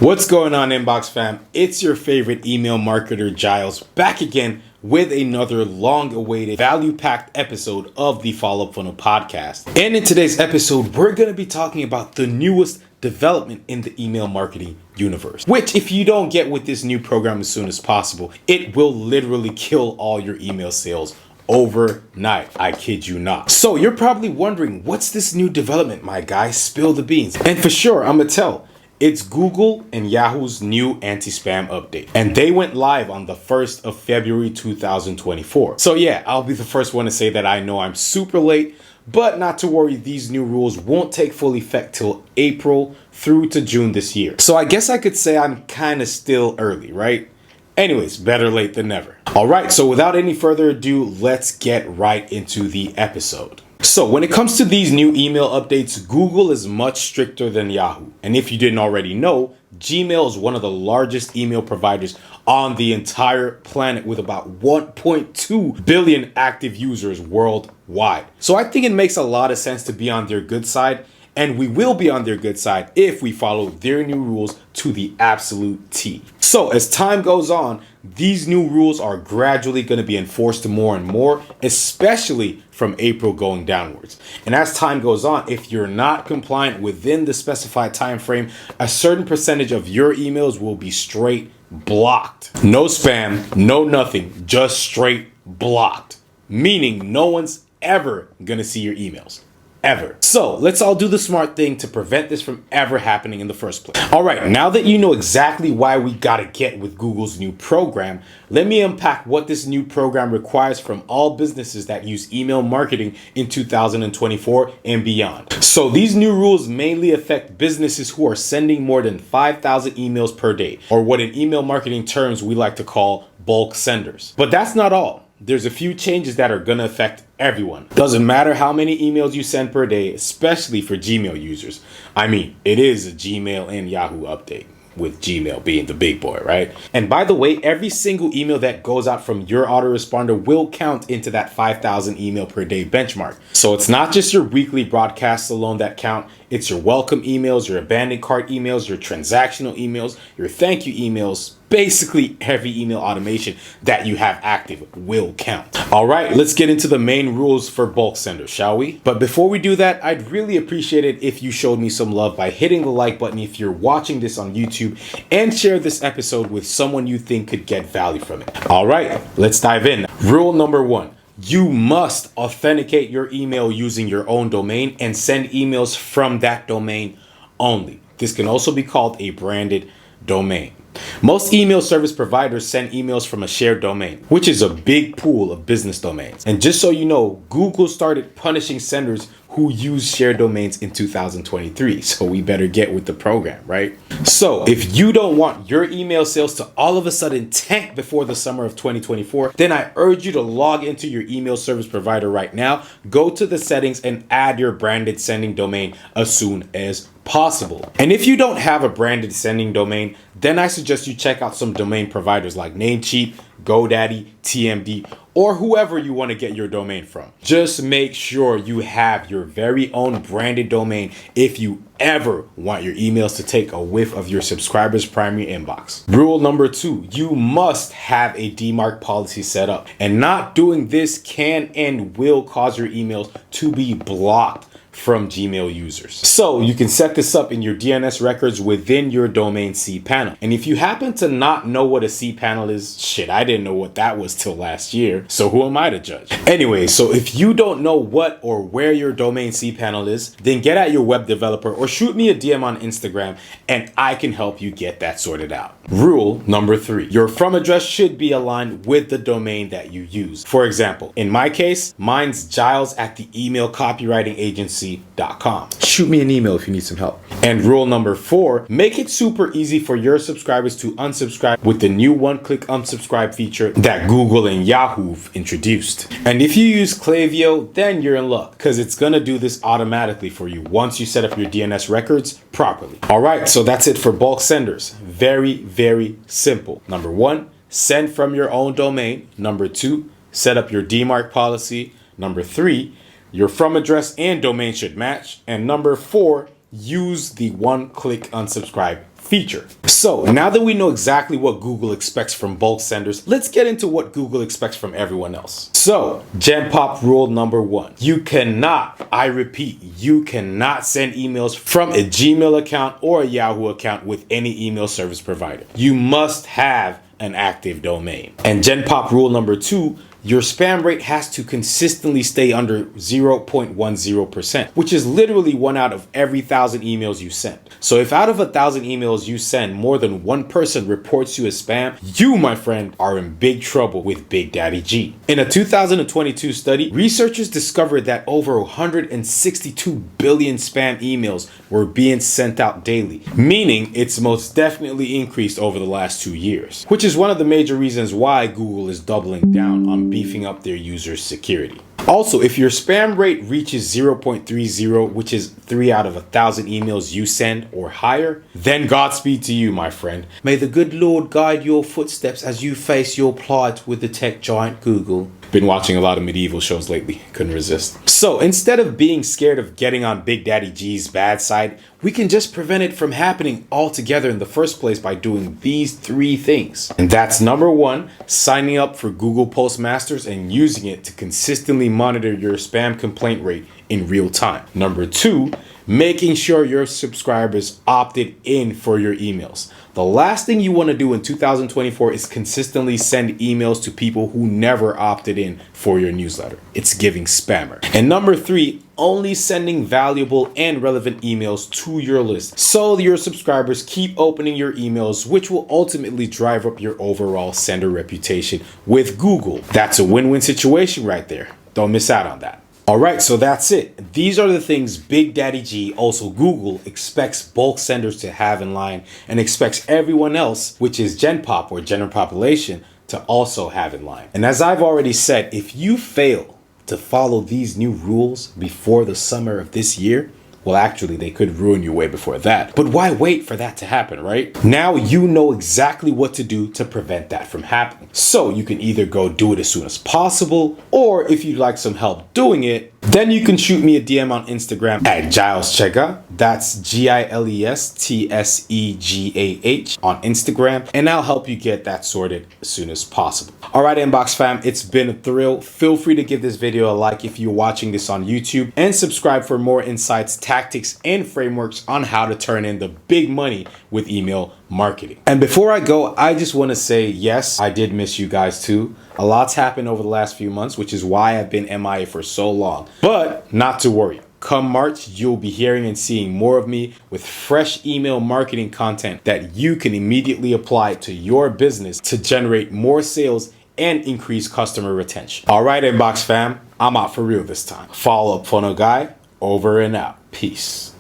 What's going on, Inbox fam? It's your favorite email marketer, Giles, back again with another long-awaited, value-packed episode of the Follow-Up Funnel podcast. And in today's episode, we're going to be talking about the newest development in the email marketing universe, which if you don't get with this new program as soon as possible, it will literally kill all your email sales overnight. I kid you not. So you're probably wondering, what's this new development, my guy? Spill the beans. And for sure, I'm gonna tell. It's Google and Yahoo's new anti-spam update. And they went live on the 1st of February 2024. So yeah, I'll be the first one to say that I know I'm super late, but not to worry, these new rules won't take full effect till April through to June this year. So I guess I could say I'm kind of still early, right? Anyways, better late than never. All right, so without any further ado, let's get right into the episode. So when it comes to these new email updates, Google is much stricter than Yahoo. And if you didn't already know, Gmail is one of the largest email providers on the entire planet with about 1.2 billion active users worldwide. So I think it makes a lot of sense to be on their good side. And we will be on their good side if we follow their new rules to the absolute T. So as time goes on, these new rules are gradually going to be enforced more and more, especially from April going downwards. And as time goes on, if you're not compliant within the specified time frame, a certain percentage of your emails will be straight blocked. No spam, no nothing, just straight blocked. Meaning no one's ever going to see your emails. Ever. So let's all do the smart thing to prevent this from ever happening in the first place. All right, now that you know exactly why we gotta get with Google's new program, let me unpack what this new program requires from all businesses that use email marketing in 2024 and beyond. So these new rules mainly affect businesses who are sending more than 5,000 emails per day, or what in email marketing terms we like to call bulk senders. But that's not all. There's a few changes that are going to affect everyone. Doesn't matter how many emails you send per day, especially for Gmail users. I mean, it is a Gmail and Yahoo update, with Gmail being the big boy, right? And by the way, every single email that goes out from your autoresponder will count into that 5,000 email per day benchmark. So it's not just your weekly broadcasts alone that count. It's your welcome emails, your abandoned cart emails, your transactional emails, your thank you emails. Basically, every email automation that you have active will count. All right, let's get into the main rules for bulk senders, shall we? But before we do that, I'd really appreciate it if you showed me some love by hitting the like button if you're watching this on YouTube, and share this episode with someone you think could get value from it. All right, let's dive in. Rule number 1. You must authenticate your email using your own domain and send emails from that domain only. This can also be called a branded domain. Most email service providers send emails from a shared domain, which is a big pool of business domains. And just so you know, Google started punishing senders who use shared domains in 2023. So we better get with the program, right? So if you don't want your email sales to all of a sudden tank before the summer of 2024, then I urge you to log into your email service provider right now, go to the settings and add your branded sending domain as soon as possible. And if you don't have a branded sending domain, then I suggest you check out some domain providers like Namecheap, GoDaddy, TMD, or whoever you want to get your domain from. Just make sure you have your very own branded domain if you ever want your emails to take a whiff of your subscribers' primary inbox. Rule number 2, you must have a DMARC policy set up. And not doing this can and will cause your emails to be blocked from Gmail users. So you can set this up in your DNS records within your domain cPanel. And if you happen to not know what a cPanel is, shit, I didn't know what that was till last year. So who am I to judge? Anyway, so if you don't know what or where your domain cPanel is, then get at your web developer or shoot me a DM on Instagram and I can help you get that sorted out. Rule number 3, your from address should be aligned with the domain that you use. For example, in my case, mine's Giles at the email copywriting agency.com. Shoot me an email if you need some help. And rule number 4, make it super easy for your subscribers to unsubscribe with the new one-click unsubscribe feature that Google and Yahoo introduced. And if you use Klaviyo, then you're in luck because it's gonna do this automatically for you once you set up your DNS records properly. All right, so that's it for bulk senders. Very simple. Number 1, send from your own domain. Number 2, set up your DMARC policy. Number 3, your from address and domain should match. And number 4, use the one-click unsubscribe feature. So now that we know exactly what Google expects from bulk senders, let's get into what Google expects from everyone else. So GenPop rule number 1, you cannot, I repeat, you cannot send emails from a Gmail account or a Yahoo account with any email service provider. You must have an active domain. And GenPop rule number 2, your spam rate has to consistently stay under 0.10%, which is literally 1 out of every 1,000 emails you send. So if out of 1,000 emails you send, more than one person reports you as spam, you, my friend, are in big trouble with Big Daddy G. In a 2022 study, researchers discovered that over 162 billion spam emails were being sent out daily, meaning it's most definitely increased over the last 2 years, which is one of the major reasons why Google is doubling down on beefing up their users' security. Also, if your spam rate reaches 0.30, which is 3 out of 1,000 emails you send or higher, then Godspeed to you, my friend. May the good Lord guide your footsteps as you face your plight with the tech giant Google. Been watching a lot of medieval shows lately, couldn't resist. So instead of being scared of getting on Big Daddy G's bad side, we can just prevent it from happening altogether in the first place by doing these 3 things. And that's number 1, signing up for Google Postmasters and using it to consistently monitor your spam complaint rate in real time. Number 2, making sure your subscribers opted in for your emails. The last thing you want to do in 2024 is consistently send emails to people who never opted in for your newsletter. It's giving spammer. And number 3, only sending valuable and relevant emails to your list so your subscribers keep opening your emails, which will ultimately drive up your overall sender reputation with Google. That's a win-win situation right there. Don't miss out on that. Alright, so that's it. These are the things Big Daddy G, also Google, expects bulk senders to have in line and expects everyone else, which is GenPop or general population, to also have in line. And as I've already said, if you fail to follow these new rules before the summer of this year, well, actually, they could ruin you way before that. But why wait for that to happen, right? Now you know exactly what to do to prevent that from happening. So you can either go do it as soon as possible, or if you'd like some help doing it, then you can shoot me a DM on Instagram at Giles Chegah. That's GILESTSEGAH on Instagram, and I'll help you get that sorted as soon as possible. All right, Inbox fam, it's been a thrill. Feel free to give this video a like if you're watching this on YouTube, and subscribe for more insights, tactics, and frameworks on how to turn in the big money with email marketing. And before I go, I just want to say, yes, I did miss you guys too. A lot's happened over the last few months, which is why I've been MIA for so long. But not to worry. Come March, you'll be hearing and seeing more of me with fresh email marketing content that you can immediately apply to your business to generate more sales and increase customer retention. All right, Inbox fam, I'm out for real this time. Follow up funnel guy, over and out. Peace.